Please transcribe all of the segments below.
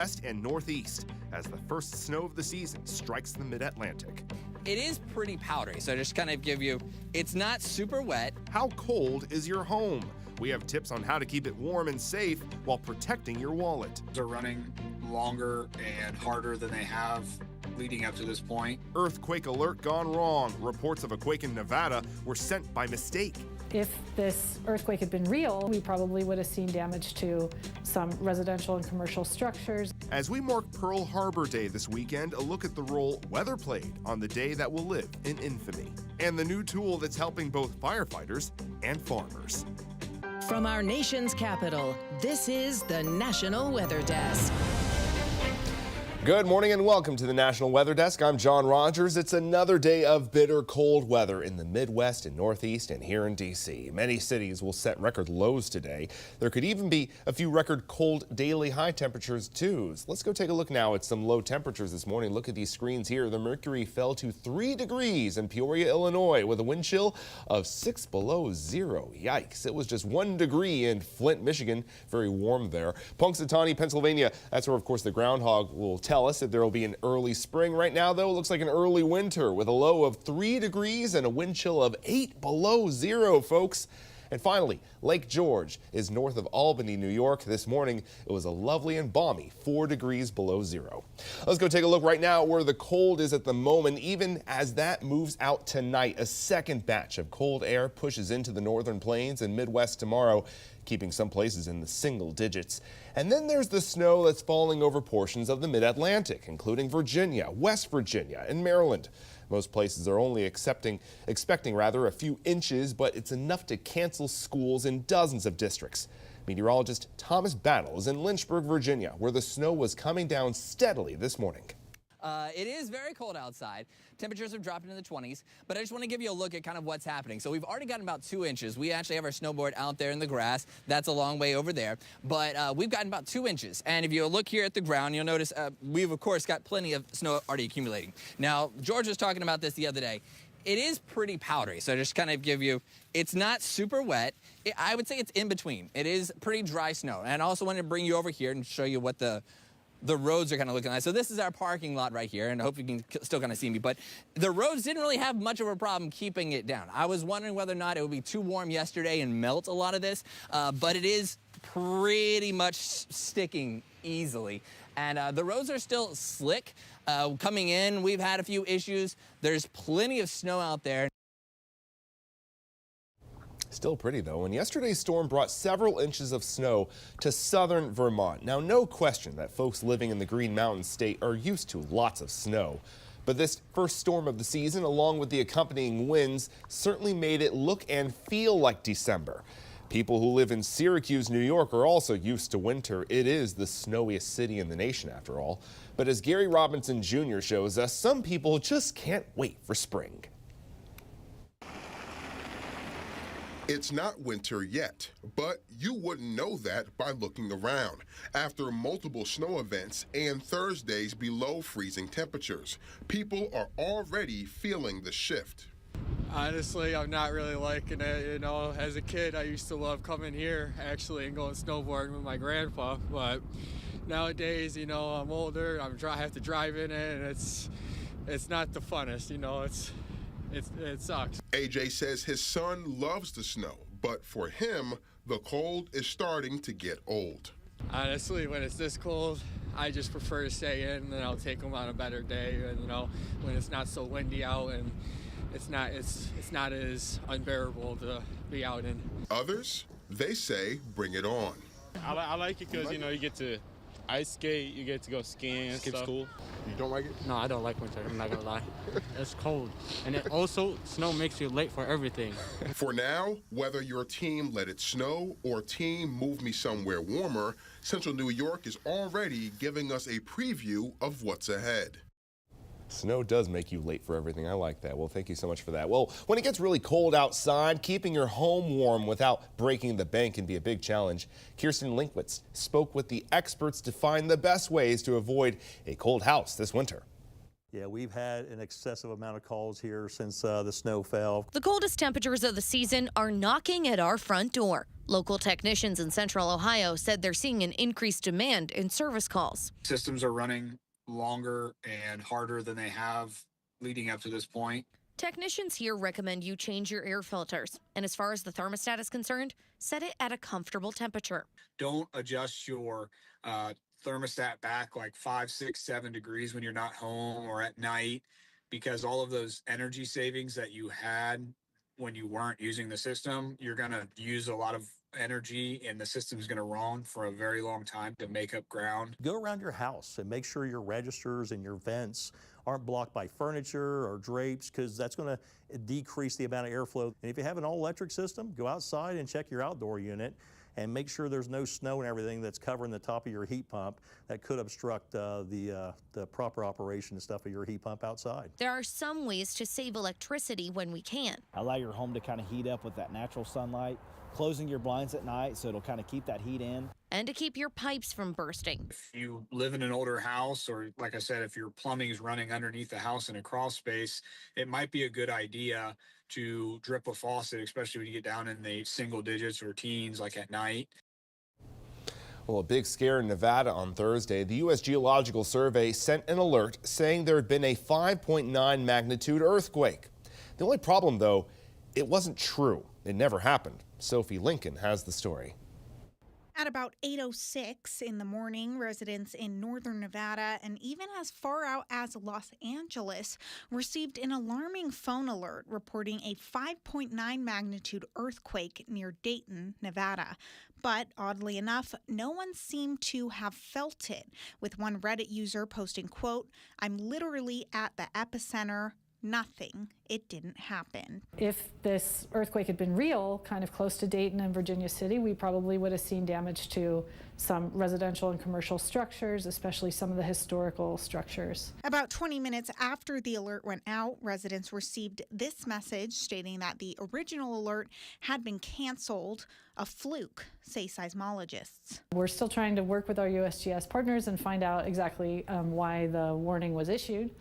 West and northeast as the first snow of the season strikes the mid-Atlantic. It is pretty powdery, so just kind of give you, it's not super wet. How cold is your home? We have tips on how to keep it warm and safe while protecting your wallet. They're running longer and harder than they have leading up to this point. Earthquake alert gone wrong. Reports of a quake in Nevada were sent by mistake. If this earthquake had been real, we probably would have seen damage to some residential and commercial structures. As we mark Pearl Harbor Day this weekend, a look at the role weather played on the day that will live in infamy, and the new tool that's helping both firefighters and farmers. From our nation's capital, this is the National Weather Desk. Good morning and welcome to the National Weather Desk. I'm John Rogers. It's another day of bitter cold weather in the Midwest and Northeast and here in D.C. Many cities will set record lows today. There could even be a few record cold daily high temperatures too. So let's go take a look now at some low temperatures this morning. Look at these screens here. The mercury fell to 3 degrees in Peoria, Illinois with a wind chill of 6 below zero. Yikes. It was just 1 degree in Flint, Michigan. Very warm there. Punxsutawney, Pennsylvania. That's where, of course, the groundhog will tell us that there will be an early spring. Right now, though, it looks like an early winter with a low of 3 degrees and a wind chill of 8 below zero, folks. And finally, Lake George is north of Albany, New York. This morning, it was a lovely and balmy 4 degrees below zero. Let's go take a look right now where the cold is at the moment. Even as that moves out tonight, a second batch of cold air pushes into the northern plains and Midwest tomorrow, keeping some places in the single digits. And then there's the snow that's falling over portions of the mid-Atlantic, including Virginia, West Virginia, and Maryland. Most places are only expecting a few inches, but it's enough to cancel schools in dozens of districts. Meteorologist Thomas Battle is in Lynchburg, Virginia, where the snow was coming down steadily this morning. It is very cold outside. Temperatures have dropped into the 20s, but I just want to give you a look at kind of what's happening. So we've already gotten about 2 inches. We actually have our snowboard out there in the grass. That's a long way over there, but we've gotten about 2 inches. And if you look here at the ground, you'll notice we've, of course, got plenty of snow already accumulating. Now, George was talking about this the other day. It is pretty powdery, so just kind of give you, it's not super wet. I would say it's in between. It is pretty dry snow. And I also wanted to bring you over here and show you what the roads are kind of looking like. So this is our parking lot right here, and I hope you can still kind of see me, but the roads didn't really have much of a problem keeping it down. I was wondering whether or not it would be too warm yesterday and melt a lot of this, but it is pretty much sticking easily. And the roads are still slick. Coming in, we've had a few issues. There's plenty of snow out there. Still pretty, though, and yesterday's storm brought several inches of snow to southern Vermont. Now, no question that folks living in the Green Mountain State are used to lots of snow. But this first storm of the season, along with the accompanying winds, certainly made it look and feel like December. People who live in Syracuse, New York, are also used to winter. It is the snowiest city in the nation, after all. But as Gary Robinson Jr. shows us, some people just can't wait for spring. It's not winter yet, but you wouldn't know that by looking around. After multiple snow events and Thursday's below freezing temperatures, people are already feeling the shift. Honestly, I'm not really liking it. You know, as a kid, I used to love coming here actually and going snowboarding with my grandpa, but nowadays, you know, I'm older, I have to drive in it, and it's not the funnest, you know, it sucks. AJ says his son loves the snow, but for him, the cold is starting to get old. Honestly, when it's this cold, I just prefer to stay in, and I'll take them on a better day, and you know, when it's not so windy out and it's not as unbearable to be out in. Others, they say, bring it on. I like it because, you know, you get to ice skate, you get to go skiing and Skip stuff. school. You don't like it? No, I don't like winter, I'm not gonna lie. It's cold. And it also, snow makes you late for everything. For now, whether your team let it snow or team move me somewhere warmer, Central New York is already giving us a preview of what's ahead. Snow does make you late for everything. I like that. Well, thank you so much for that. Well, when it gets really cold outside, keeping your home warm without breaking the bank can be a big challenge. Kirsten Linkwitz spoke with the experts to find the best ways to avoid a cold house this winter. Yeah, we've had an excessive amount of calls here since the snow fell. The coldest temperatures of the season are knocking at our front door. Local technicians in Central Ohio said they're seeing an increased demand in service calls. Systems are running longer and harder than they have leading up to this point. Technicians here recommend you change your air filters. And as far as the thermostat is concerned, set it at a comfortable temperature. Don't adjust your thermostat back like 5, 6, 7 degrees when you're not home or at night, because all of those energy savings that you had when you weren't using the system, you're going to use a lot of energy and the system's going to run for a very long time to make up ground. Go around your house and make sure your registers and your vents aren't blocked by furniture or drapes, because that's going to decrease the amount of airflow. And if you have an all-electric system, go outside and check your outdoor unit and make sure there's no snow and everything that's covering the top of your heat pump that could obstruct the proper operation and stuff of your heat pump outside. There are some ways to save electricity when we can. Allow your home to kind of heat up with that natural sunlight, closing your blinds at night so it'll kind of keep that heat in. And to keep your pipes from bursting. If you live in an older house, or like I said, if your plumbing is running underneath the house in a crawl space, it might be a good idea to drip a faucet, especially when you get down in the single digits or teens, like at night. Well, a big scare in Nevada on Thursday. The U.S. Geological Survey sent an alert saying there had been a 5.9 magnitude earthquake. The only problem, though, it wasn't true. It never happened. Sophie Lincoln has the story. At about 8:06 in the morning, residents in northern Nevada and even as far out as Los Angeles received an alarming phone alert reporting a 5.9 magnitude earthquake near Dayton, Nevada. But oddly enough, no one seemed to have felt it, with one Reddit user posting, quote, "I'm literally at the epicenter. Nothing. It didn't happen." If this earthquake had been real, kind of close to Dayton and Virginia City, we probably would have seen damage to some residential and commercial structures, especially some of the historical structures. About 20 minutes after the alert went out, residents received this message stating that the original alert had been canceled. A fluke, say seismologists. We're still trying to work with our USGS partners and find out exactly why the warning was issued.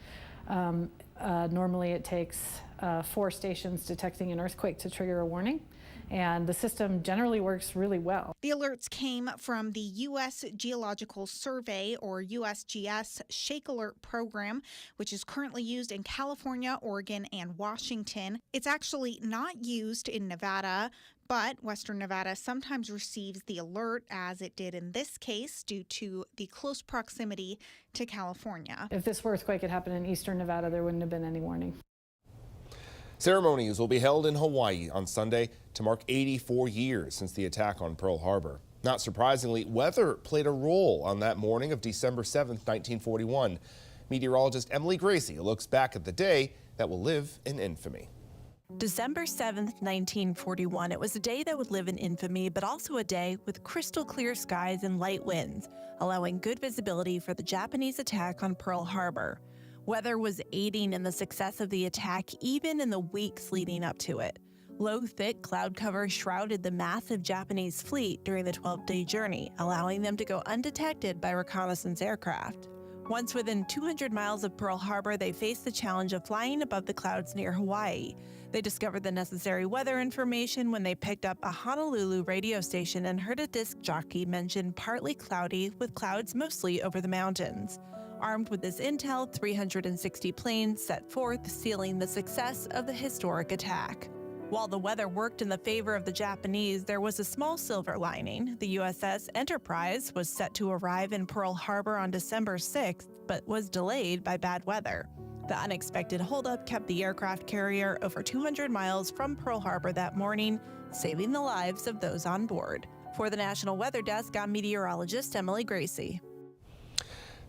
Normally it takes 4 stations detecting an earthquake to trigger a warning, and the system generally works really well. The alerts came from the U.S. Geological Survey, or USGS, Shake Alert program, which is currently used in California, Oregon, and Washington. It's actually not used in Nevada, but Western Nevada sometimes receives the alert, as it did in this case, due to the close proximity to California. If this earthquake had happened in eastern Nevada, there wouldn't have been any warning. Ceremonies will be held in Hawaii on Sunday to mark 84 years since the attack on Pearl Harbor. Not surprisingly, weather played a role on that morning of December 7th, 1941. Meteorologist Emily Gracie looks back at the day that will live in infamy. December 7th, 1941. It was a day that would live in infamy, but also a day with crystal clear skies and light winds, allowing good visibility for the Japanese attack on Pearl Harbor. Weather was aiding in the success of the attack even in the weeks leading up to it. Low, thick cloud cover shrouded the massive Japanese fleet during the 12-day journey, allowing them to go undetected by reconnaissance aircraft. Once within 200 miles of Pearl Harbor, they faced the challenge of flying above the clouds near Hawaii. They discovered the necessary weather information when they picked up a Honolulu radio station and heard a disc jockey mention partly cloudy with clouds mostly over the mountains. Armed with this intel, 360 planes set forth, sealing the success of the historic attack. While the weather worked in the favor of the Japanese, there was a small silver lining. The USS Enterprise was set to arrive in Pearl Harbor on December 6th, but was delayed by bad weather. The unexpected holdup kept the aircraft carrier over 200 miles from Pearl Harbor that morning, saving the lives of those on board. For the National Weather Desk, I'm meteorologist Emily Gracie.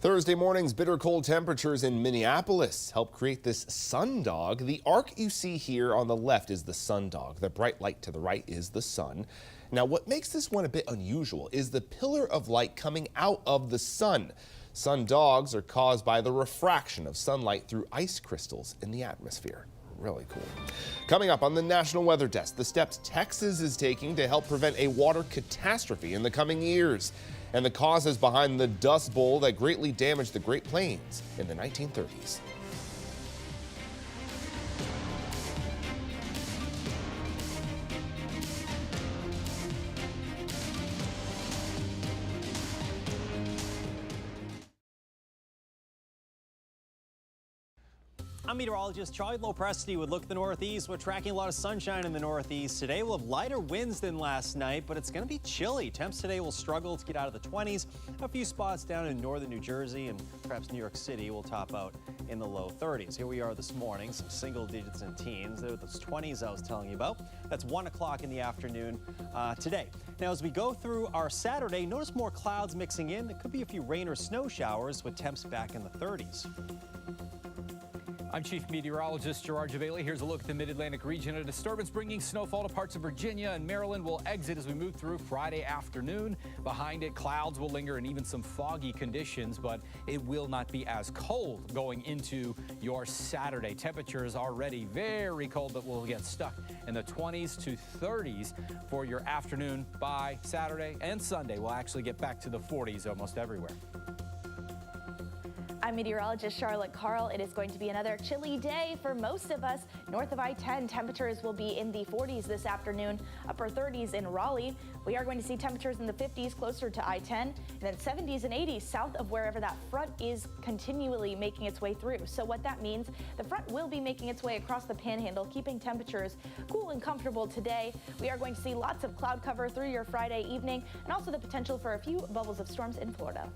Thursday morning's bitter cold temperatures in Minneapolis helped create this sundog. The arc you see here on the left is the sundog. The bright light to the right is the sun. Now, what makes this one a bit unusual is the pillar of light coming out of the sun. Sundogs are caused by the refraction of sunlight through ice crystals in the atmosphere. Really cool. Coming up on the National Weather Desk, the steps Texas is taking to help prevent a water catastrophe in the coming years, and the causes behind the Dust Bowl that greatly damaged the Great Plains in the 1930s. I'm meteorologist Charlie Lopresti with Look at the Northeast. We're tracking a lot of sunshine in the Northeast today. We'll have lighter winds than last night, but it's going to be chilly. Temps today will struggle to get out of the 20s. A few spots down in northern New Jersey and perhaps New York City will top out in the low 30s. Here we are this morning, some single digits and teens. They're those 20s I was telling you about. That's 1 o'clock in the afternoon today. Now, as we go through our Saturday, notice more clouds mixing in. There could be a few rain or snow showers with temps back in the 30s. I'm Chief Meteorologist Gerard Javeli. Here's a look at the Mid-Atlantic region. A disturbance bringing snowfall to parts of Virginia and Maryland will exit as we move through Friday afternoon. Behind it, clouds will linger and even some foggy conditions, but it will not be as cold going into your Saturday. Temperatures already very cold, but we'll get stuck in the 20s to 30s for your afternoon. By Saturday and Sunday, we'll actually get back to the 40s almost everywhere. I'm meteorologist Charlotte Carl. It is going to be another chilly day for most of us. North of I-10, temperatures will be in the 40s this afternoon, upper 30s in Raleigh. We are going to see temperatures in the 50s closer to I-10, and then 70s and 80s south of wherever that front is continually making its way through. So what that means, the front will be making its way across the panhandle, keeping temperatures cool and comfortable today. We are going to see lots of cloud cover through your Friday evening, and also the potential for a few bubbles of storms in Florida.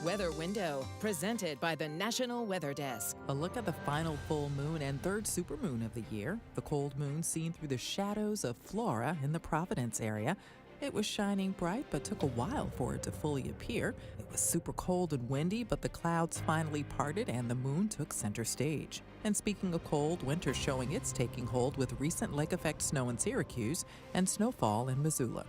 Weather Window, presented by the National Weather Desk. A look at the final full moon and third supermoon of the year. The cold moon seen through the shadows of Flora in the Providence area. It was shining bright, but took a while for it to fully appear. It was super cold and windy, but the clouds finally parted and the moon took center stage. And speaking of cold, winter's showing it's taking hold with recent lake effect snow in Syracuse and snowfall in Missoula.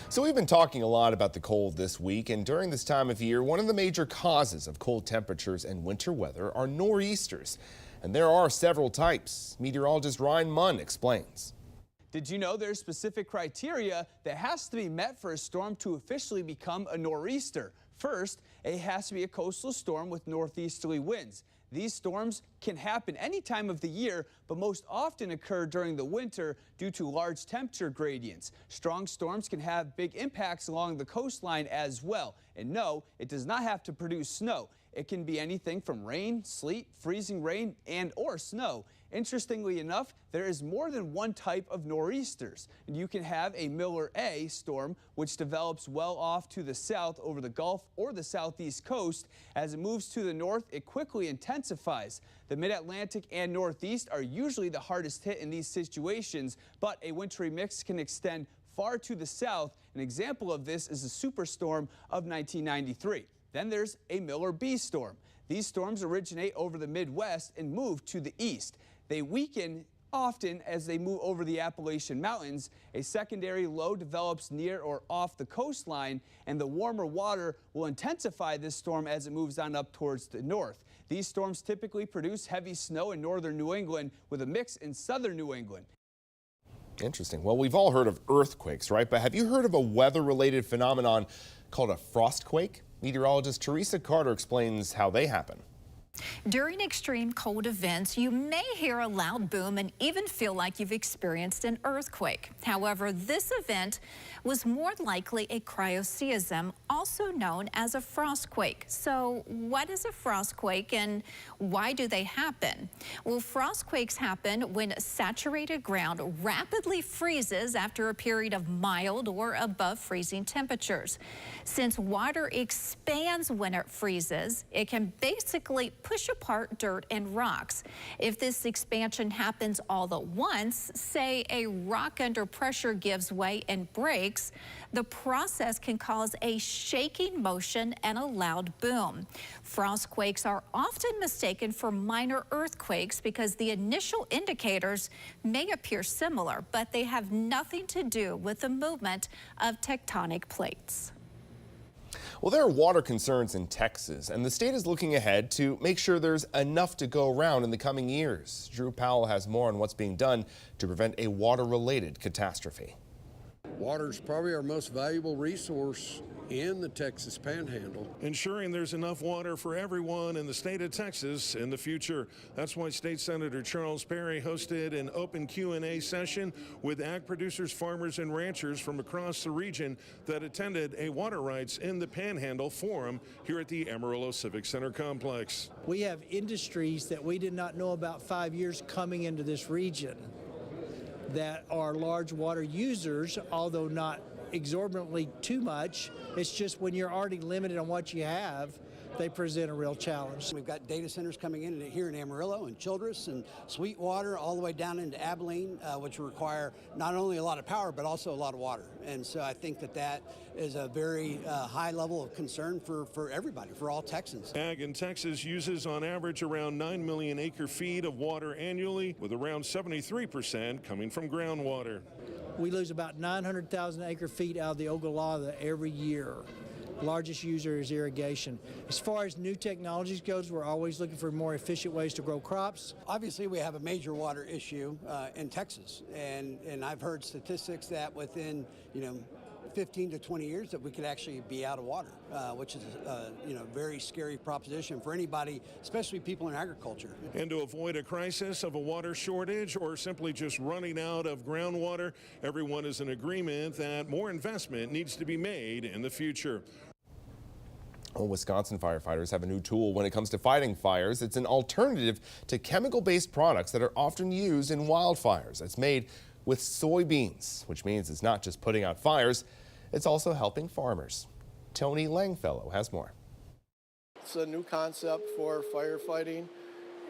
So we've been talking a lot about the cold this week, and during this time of year, one of the major causes of cold temperatures and winter weather are nor'easters. And there are several types. Meteorologist Ryan Munn explains. Did you know there's specific criteria that has to be met for a storm to officially become a nor'easter? First, it has to be a coastal storm with northeasterly winds. These storms can happen any time of the year, but most often occur during the winter due to large temperature gradients. Strong storms can have big impacts along the coastline as well. And no, it does not have to produce snow. It can be anything from rain, sleet, freezing rain, and/or snow. Interestingly enough, there is more than one type of nor'easters. You can have a Miller A storm, which develops well off to the south over the Gulf or the southeast coast. As it moves to the north, it quickly intensifies. The mid-Atlantic and northeast are usually the hardest hit in these situations, but a wintry mix can extend far to the south. An example of this is the superstorm of 1993. Then there's a Miller B storm. These storms originate over the Midwest and move to the east. They weaken often as they move over the Appalachian Mountains. A secondary low develops near or off the coastline, and the warmer water will intensify this storm as it moves on up towards the north. These storms typically produce heavy snow in northern New England with a mix in southern New England. Interesting. Well, we've all heard of earthquakes, right? But have you heard of a weather-related phenomenon called a frostquake? Meteorologist Teresa Carter explains how they happen. During extreme cold events, you may hear a loud boom and even feel like you've experienced an earthquake. However, this event was more likely a cryoseism, also known as a frostquake. So what is a frostquake and why do they happen? Well, frostquakes happen when saturated ground rapidly freezes after a period of mild or above freezing temperatures. Since water expands when it freezes, it can basically push apart dirt and rocks. If this expansion happens all at once, say a rock under pressure gives way and breaks, the process can cause a shaking motion and a loud boom. Frostquakes are often mistaken for minor earthquakes because the initial indicators may appear similar, but they have nothing to do with the movement of tectonic plates. Well, there are water concerns in Texas, and the state is looking ahead to make sure there's enough to go around in the coming years. Drew Powell has more on what's being done to prevent a water-related catastrophe. Water is probably our most valuable resource in the Texas Panhandle. Ensuring there's enough water for everyone in the state of Texas in the future. That's why State Senator Charles Perry hosted an open Q&A session with ag producers, farmers, and ranchers from across the region that attended a Water Rights in the Panhandle forum here at the Amarillo Civic Center complex. We have industries that we did not know about 5 years coming into this region that are large water users, although not exorbitantly too much. It's just when you're already limited on what you have, they present a real challenge. We've got data centers coming in here in Amarillo and Childress and Sweetwater, all the way down into Abilene, which require not only a lot of power, but also a lot of water. And so I think that is a very high level of concern for everybody, for all Texans. Ag in Texas uses on average around 9 million acre feet of water annually, with around 73% coming from groundwater. We lose about 900,000 acre feet out of the Ogallala every year. Largest user is irrigation. As far as new technologies goes, we're always looking for more efficient ways to grow crops. Obviously, we have a major water issue in Texas, and I've heard statistics that within 15 to 20 years that we could actually be out of water, which is a very scary proposition for anybody, especially people in agriculture. And to avoid a crisis of a water shortage or simply just running out of groundwater, everyone is in agreement that more investment needs to be made in the future. Well, Wisconsin firefighters have a new tool when it comes to fighting fires. It's an alternative to chemical-based products that are often used in wildfires. It's made with soybeans, which means it's not just putting out fires, it's also helping farmers. Tony Langfellow has more. It's a new concept for firefighting,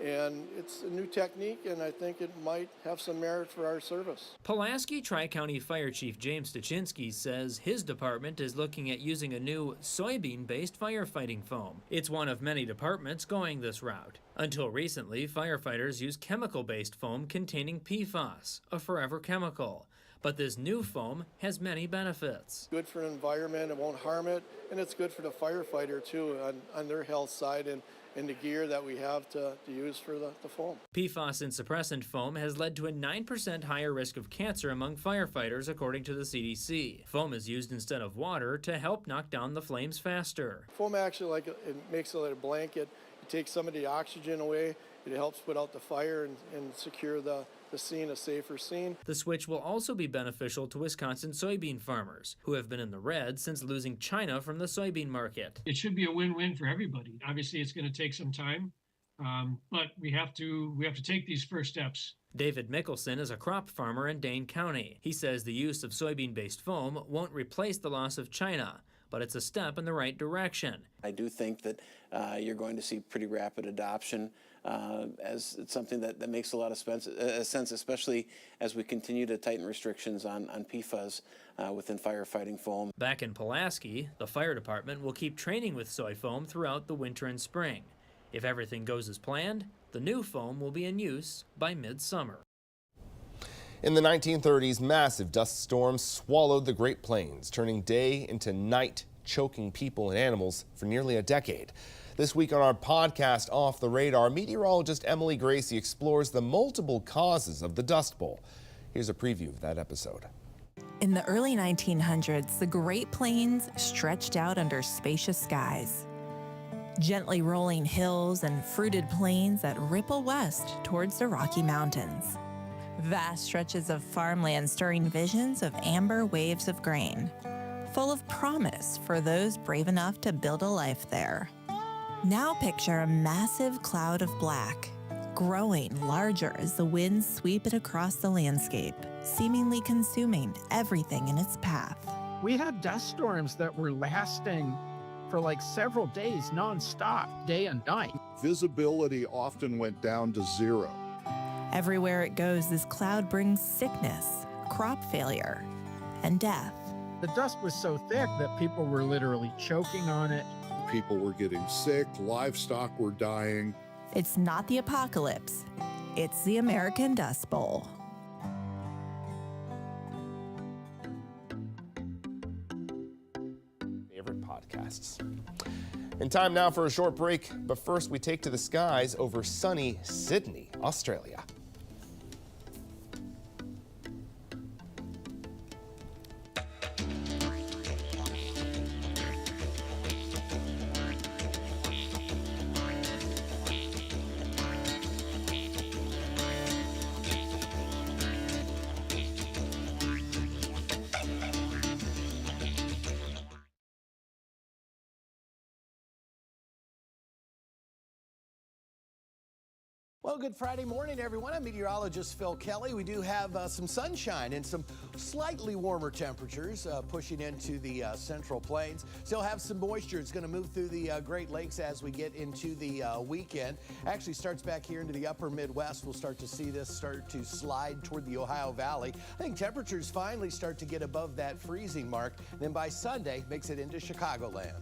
and it's a new technique, and I think it might have some merit for our service. Pulaski Tri-County Fire Chief James Stachinsky says his department is looking at using a new soybean-based firefighting foam. It's one of many departments going this route. Until recently, firefighters use chemical-based foam containing PFAS, a forever chemical. But this new foam has many benefits. Good for the environment, it won't harm it, and it's good for the firefighter too on their health side and the gear that we have to use for the foam. PFAS in suppressant foam has led to a 9% higher risk of cancer among firefighters, according to the CDC. Foam is used instead of water to help knock down the flames faster. Foam actually, it makes it like a blanket. It takes some of the oxygen away. It helps put out the fire and secure the scene, a safer scene. The switch will also be beneficial to Wisconsin soybean farmers, who have been in the red since losing China from the soybean market. It should be a win-win for everybody. Obviously, it's going to take some time, but we have to take these first steps. David Mickelson is a crop farmer in Dane County. He says the use of soybean-based foam won't replace the loss of China, but it's a step in the right direction. I do think that you're going to see pretty rapid adoption as it's something that makes a lot of sense, especially as we continue to tighten restrictions on PFAS within firefighting foam. Back in Pulaski, the fire department will keep training with soy foam throughout the winter and spring. If everything goes as planned, the new foam will be in use by midsummer. In the 1930s, massive dust storms swallowed the Great Plains, turning day into night, choking people and animals for nearly a decade. This week on our podcast, Off the Radar, meteorologist Emily Gracie explores the multiple causes of the Dust Bowl. Here's a preview of that episode. In the early 1900s, the Great Plains stretched out under spacious skies. Gently rolling hills and fruited plains that ripple west towards the Rocky Mountains. Vast stretches of farmland stirring visions of amber waves of grain, full of promise for those brave enough to build a life there. Now picture a massive cloud of black, growing larger as the winds sweep it across the landscape, seemingly consuming everything in its path. We had dust storms that were lasting for like several days nonstop, day and night. Visibility often went down to zero. Everywhere it goes, this cloud brings sickness, crop failure, and death. The dust was so thick that people were literally choking on it. People were getting sick, livestock were dying. It's not the apocalypse, it's the American Dust Bowl. Favorite podcasts. And time now for a short break, but first we take to the skies over sunny Sydney, Australia. Well, good Friday morning, everyone. I'm meteorologist Phil Kelly. We do have some sunshine and some slightly warmer temperatures pushing into the central plains. Still have some moisture. It's going to move through the Great Lakes as we get into the weekend. Actually starts back here into the upper Midwest. We'll start to see this start to slide toward the Ohio Valley. I think temperatures finally start to get above that freezing mark. Then by Sunday, makes it into Chicagoland.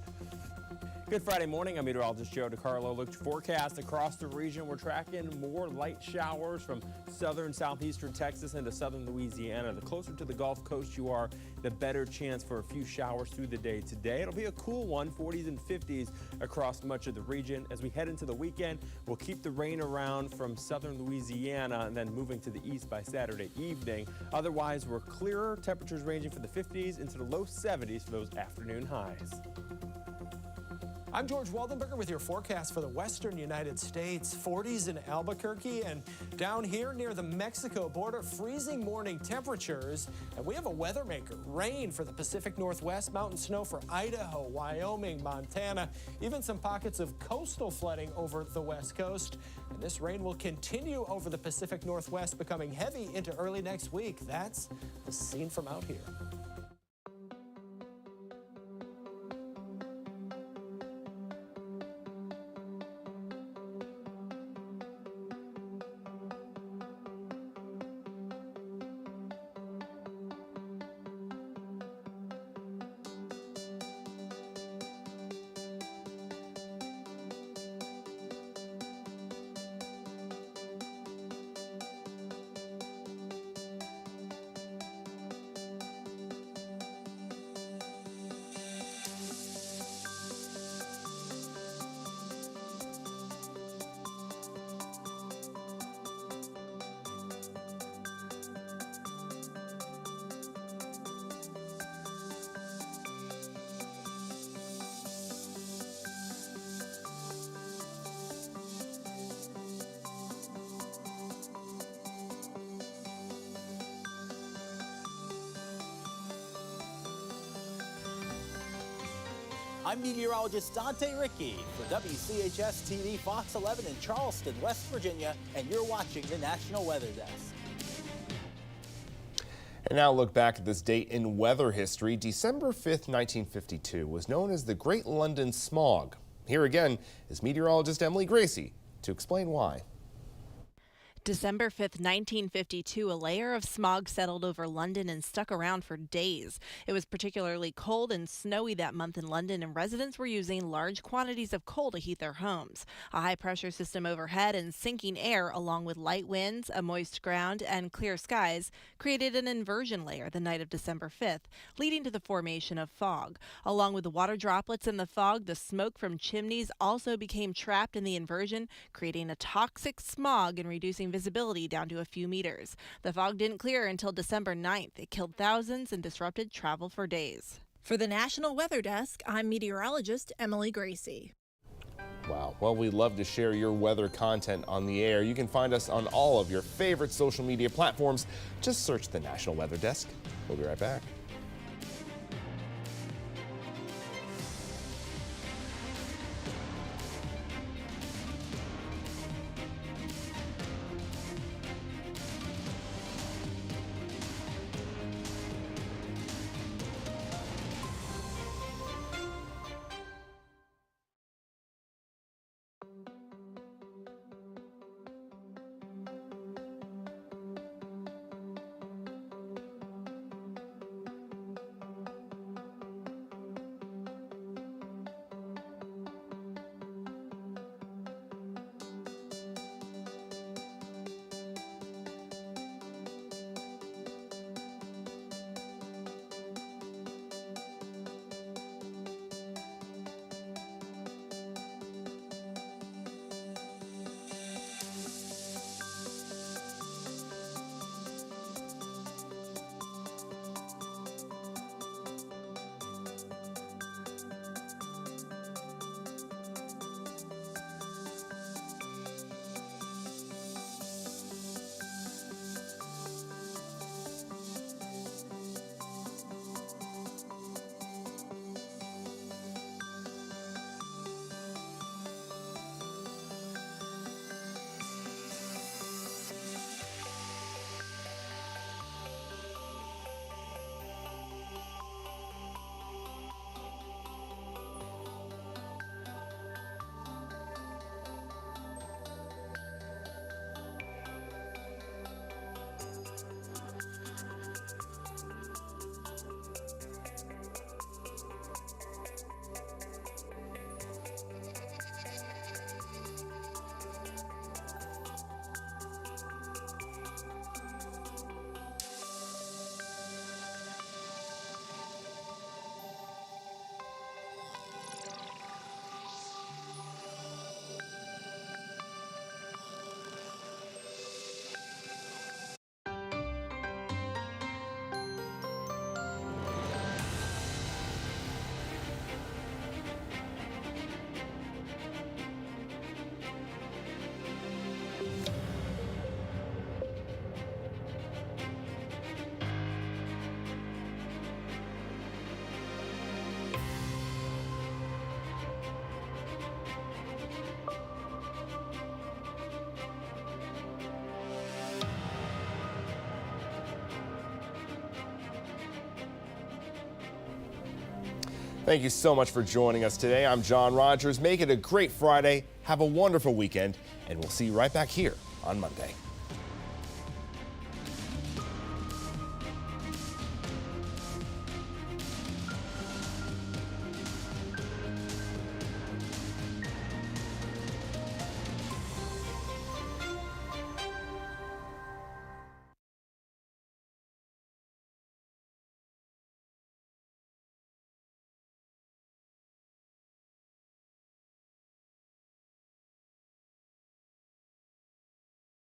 Good Friday morning. I'm meteorologist Joe DiCarlo. Look forecast across the region. We're tracking more light showers from southern southeastern Texas into southern Louisiana. The closer to the Gulf Coast you are, the better chance for a few showers through the day today. It'll be a cool one, 40s and 50s across much of the region. As we head into the weekend, we'll keep the rain around from southern Louisiana and then moving to the east by Saturday evening. Otherwise, we're clearer, temperatures ranging from the 50s into the low 70s for those afternoon highs. I'm George Waldenberger with your forecast for the western United States. 40s in Albuquerque and down here near the Mexico border, freezing morning temperatures. And we have a weather maker. Rain for the Pacific Northwest, mountain snow for Idaho, Wyoming, Montana, even some pockets of coastal flooding over the west coast. And this rain will continue over the Pacific Northwest, becoming heavy into early next week. That's the scene from out here. I'm meteorologist Dante Ricky for WCHS TV Fox 11 in Charleston, West Virginia, and you're watching the National Weather Desk. And now look back at this date in weather history. December 5th, 1952 was known as the Great London Smog. Here again is meteorologist Emily Gracie to explain why. December 5th, 1952, a layer of smog settled over London and stuck around for days. It was particularly cold and snowy that month in London, and residents were using large quantities of coal to heat their homes. A high-pressure system overhead and sinking air, along with light winds, a moist ground, and clear skies, created an inversion layer the night of December 5th, leading to the formation of fog. Along with the water droplets in the fog, the smoke from chimneys also became trapped in the inversion, creating a toxic smog and reducing visibility down to a few meters. The fog didn't clear until December 9th. It killed thousands and disrupted travel for days. For the National Weather Desk, I'm meteorologist Emily Gracie. Wow. Well, we'd love to share your weather content on the air. You can find us on all of your favorite social media platforms. Just search the National Weather Desk. We'll be right back. Thank you so much for joining us today. I'm John Rogers. Make it a great Friday. Have a wonderful weekend, and we'll see you right back here on Monday.